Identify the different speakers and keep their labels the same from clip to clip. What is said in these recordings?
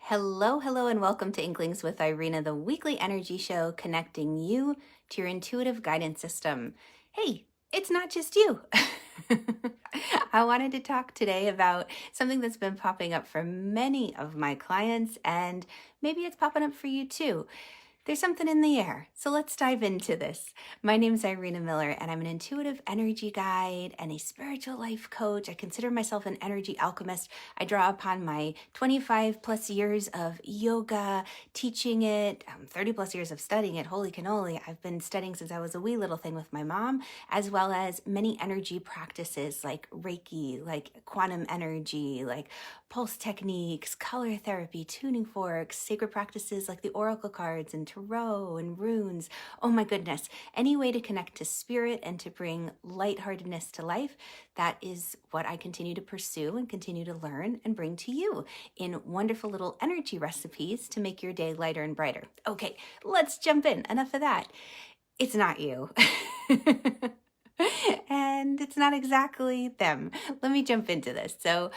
Speaker 1: Hello, hello, and welcome to Inklings with Irena, the weekly energy show connecting you to your intuitive guidance system. Hey, it's not just you. I wanted to talk today about something that's been popping up for many of my clients, and maybe it's popping up for you too. There's something in the air. So let's dive into this. My name is Irena Miller, and I'm an intuitive energy guide and a spiritual life coach. I consider myself an energy alchemist. I draw upon my 25 plus years of yoga, teaching it, 30 plus years of studying it. Holy cannoli. I've been studying since I was a wee little thing with my mom, as well as many energy practices like Reiki, like quantum energy, like pulse techniques, color therapy, tuning forks, sacred practices like the oracle cards and tarot and runes. Oh my goodness. Any way to connect to spirit and to bring lightheartedness to life, that is what I continue to pursue and continue to learn and bring to you in wonderful little energy recipes to make your day lighter and brighter. Okay, let's jump in. Enough of that. It's not you. And it's not exactly them. Let me jump into this. So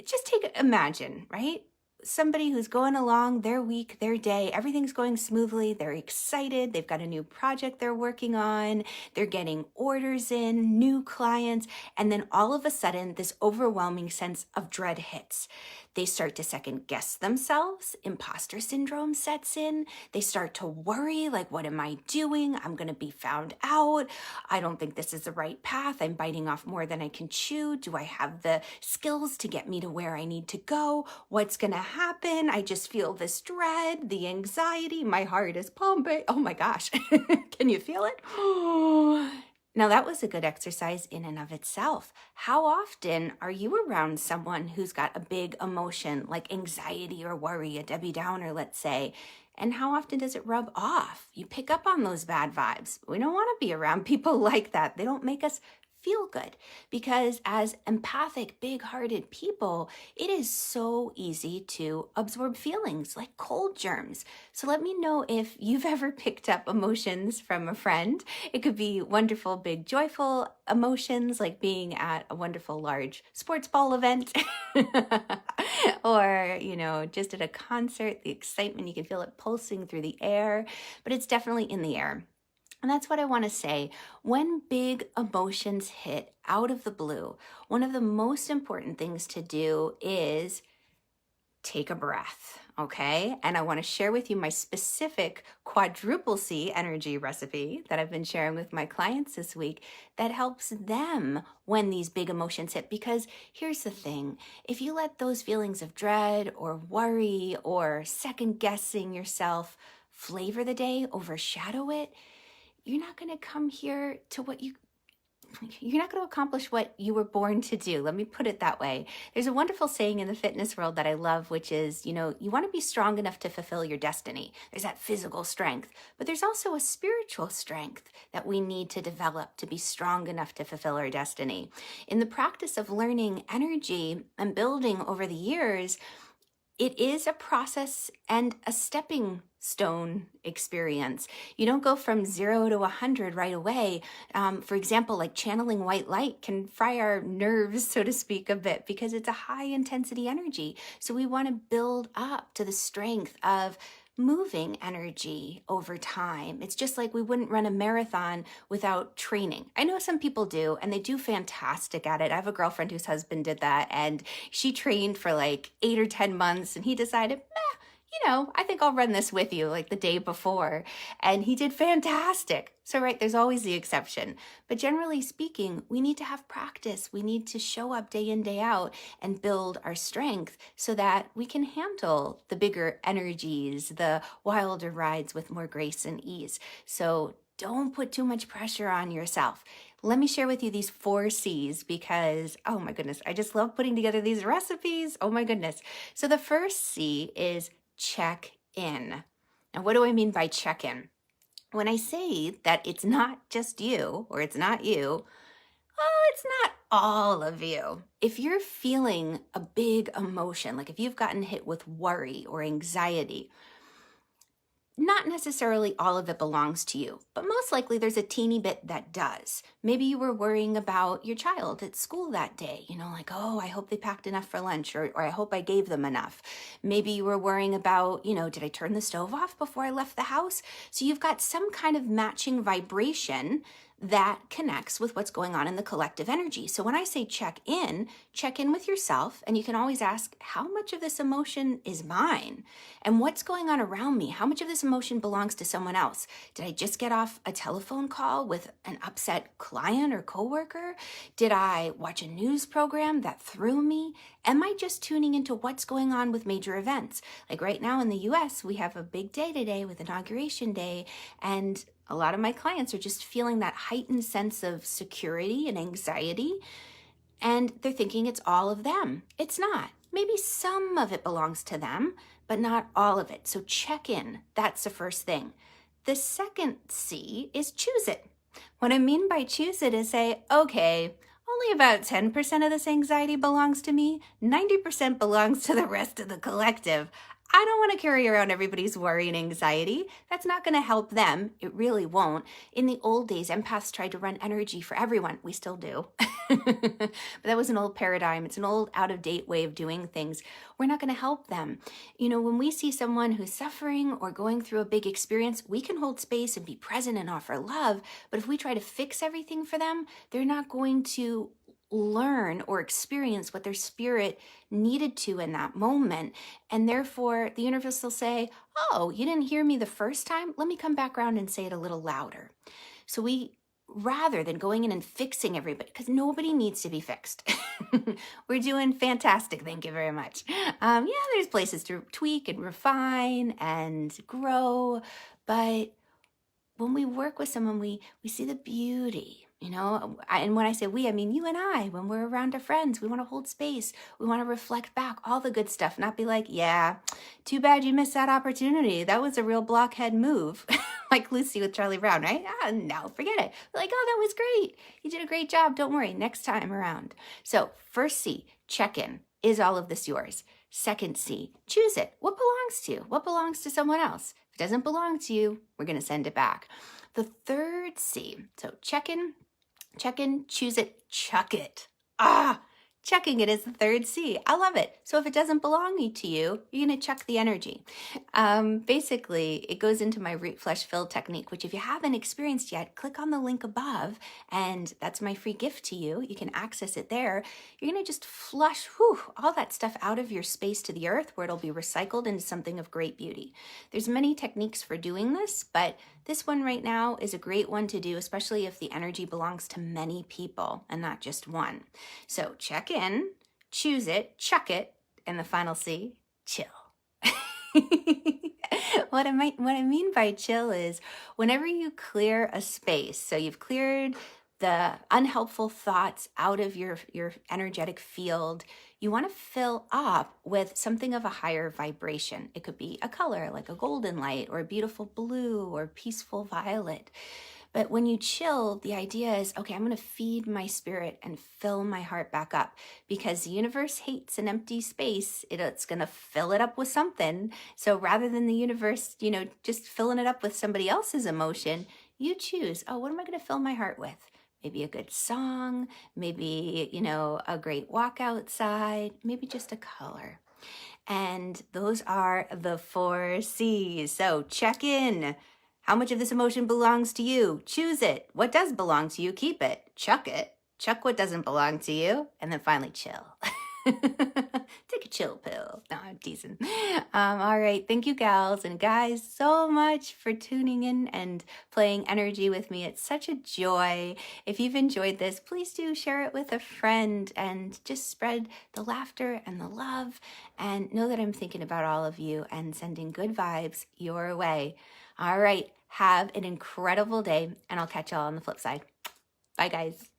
Speaker 1: just imagine, right? Somebody who's going along their week, their day, everything's going smoothly, they're excited, they've got a new project they're working on, they're getting orders in, new clients, and then all of a sudden this overwhelming sense of dread hits. They start to second guess themselves, imposter syndrome sets in, they start to worry, like, what am I doing? I'm gonna be found out. I don't think this is the right path. I'm biting off more than I can chew. Do I have the skills to get me to where I need to go? What's gonna happen? I just feel this dread, the anxiety, my heart is pumping. Oh my gosh, can you feel it? Now that was a good exercise in and of itself. How often are you around someone who's got a big emotion like anxiety or worry, a Debbie Downer, let's say, and how often does it rub off? You pick up on those bad vibes. We don't want to be around people like that. They don't make us feel good because as empathic, big-hearted people, it is so easy to absorb feelings like cold germs. So let me know if you've ever picked up emotions from a friend. It could be wonderful, big, joyful emotions like being at a wonderful, large sports ball event or, just at a concert, the excitement, you can feel it pulsing through the air, but it's definitely in the air. And that's what I want to say. When big emotions hit out of the blue, one of the most important things to do is take a breath, okay? And I want to share with you my specific Quadruple C energy recipe that I've been sharing with my clients this week that helps them when these big emotions hit. Because here's the thing, if you let those feelings of dread or worry or second guessing yourself flavor the day, overshadow it, you're not going to come here to you're not going to accomplish what you were born to do. Let me put it that way. There's a wonderful saying in the fitness world that I love, which is, you want to be strong enough to fulfill your destiny. There's that physical strength, but there's also a spiritual strength that we need to develop to be strong enough to fulfill our destiny. In the practice of learning energy and building over the years, it is a process and a stepping stone experience. You don't go from 0 to 100 right away. For example, like channeling white light can fry our nerves, so to speak, a bit because it's a high intensity energy. So we want to build up to the strength of moving energy over time. It's just like we wouldn't run a marathon without training. I know some people do, and they do fantastic at it. I have a girlfriend whose husband did that, and she trained for like 8 or 10 months, and he decided, I think I'll run this with you like the day before. And he did fantastic. So, right, there's always the exception. But generally speaking, we need to have practice. We need to show up day in, day out and build our strength so that we can handle the bigger energies, the wilder rides with more grace and ease. So don't put too much pressure on yourself. Let me share with you these 4 C's because, oh my goodness, I just love putting together these recipes. Oh my goodness. So the first C is check in. Now, what do I mean by check in? When I say that it's not just you or it's not you, well, it's not all of you. If you're feeling a big emotion, like if you've gotten hit with worry or anxiety, not necessarily all of it belongs to you, but most likely there's a teeny bit that does. Maybe you were worrying about your child at school that day, like, oh, I hope they packed enough for lunch, or I hope I gave them enough. Maybe you were worrying about, did I turn the stove off before I left the house? So you've got some kind of matching vibration that connects with what's going on in the collective energy. So when I say check in with yourself, and you can always ask, how much of this emotion is mine? And what's going on around me? How much of this emotion belongs to someone else? Did I just get off a telephone call with an upset client or coworker? Did I watch a news program that threw me? Am I just tuning into what's going on with major events? Like right now in the US, we have a big day today with Inauguration Day, and a lot of my clients are just feeling that heightened sense of security and anxiety, and they're thinking it's all of them. It's not. Maybe some of it belongs to them, but not all of it. So check in. That's the first thing. The second C is choose it. What I mean by choose it is say, okay, only about 10% of this anxiety belongs to me. 90% belongs to the rest of the collective. I don't want to carry around everybody's worry and anxiety. That's not going to help them. It really won't. In the old days, empaths tried to run energy for everyone. We still do. But that was an old paradigm. It's an old, out-of-date way of doing things. We're not going to help them. When we see someone who's suffering or going through a big experience, we can hold space and be present and offer love. But if we try to fix everything for them, they're not going to learn or experience what their spirit needed to in that moment. And therefore, the universe will say, oh, you didn't hear me the first time? Let me come back around and say it a little louder. So rather than going in and fixing everybody, because nobody needs to be fixed. We're doing fantastic. Thank you very much. There's places to tweak and refine and grow. But when we work with someone, we see the beauty. And when I say we, I mean you and I. When we're around our friends, we want to hold space. We want to reflect back all the good stuff, not be like, yeah, too bad you missed that opportunity. That was a real blockhead move. Like Lucy with Charlie Brown, right? No, forget it. Like, oh, that was great. You did a great job. Don't worry, next time around. So first C, check in. Is all of this yours? Second C, choose it. What belongs to you? What belongs to someone else? If it doesn't belong to you, we're going to send it back. The third C, so check in, choose it, chuck it. Chucking it is the third C. I love it. So if it doesn't belong to you, you're going to chuck the energy. Basically, it goes into my root flush fill technique, which if you haven't experienced yet, click on the link above, and that's my free gift to you. You can access it there. You're going to just flush all that stuff out of your space to the earth, where it'll be recycled into something of great beauty. There's many techniques for doing this, but this one right now is a great one to do, especially if the energy belongs to many people and not just one. So check in, choose it, chuck it, and the final C, chill. What I mean by chill is whenever you clear a space, so you've cleared the unhelpful thoughts out of your energetic field, you want to fill up with something of a higher vibration. It could be a color like a golden light or a beautiful blue or peaceful violet. But when you chill, the idea is, okay, I'm going to feed my spirit and fill my heart back up, because the universe hates an empty space. It's going to fill it up with something. So rather than the universe, just filling it up with somebody else's emotion, you choose, what am I going to fill my heart with? Maybe a good song, maybe, a great walk outside, maybe just a color. And those are the 4 C's. So check in. How much of this emotion belongs to you? Choose it. What does belong to you? Keep it. Chuck it. Chuck what doesn't belong to you. And then finally chill. Take a chill pill. No, I'm teasing. All right. Thank you, gals and guys, so much for tuning in and playing energy with me. It's such a joy. If you've enjoyed this, please do share it with a friend and just spread the laughter and the love, and know that I'm thinking about all of you and sending good vibes your way. All right. Have an incredible day, and I'll catch y'all on the flip side. Bye, guys.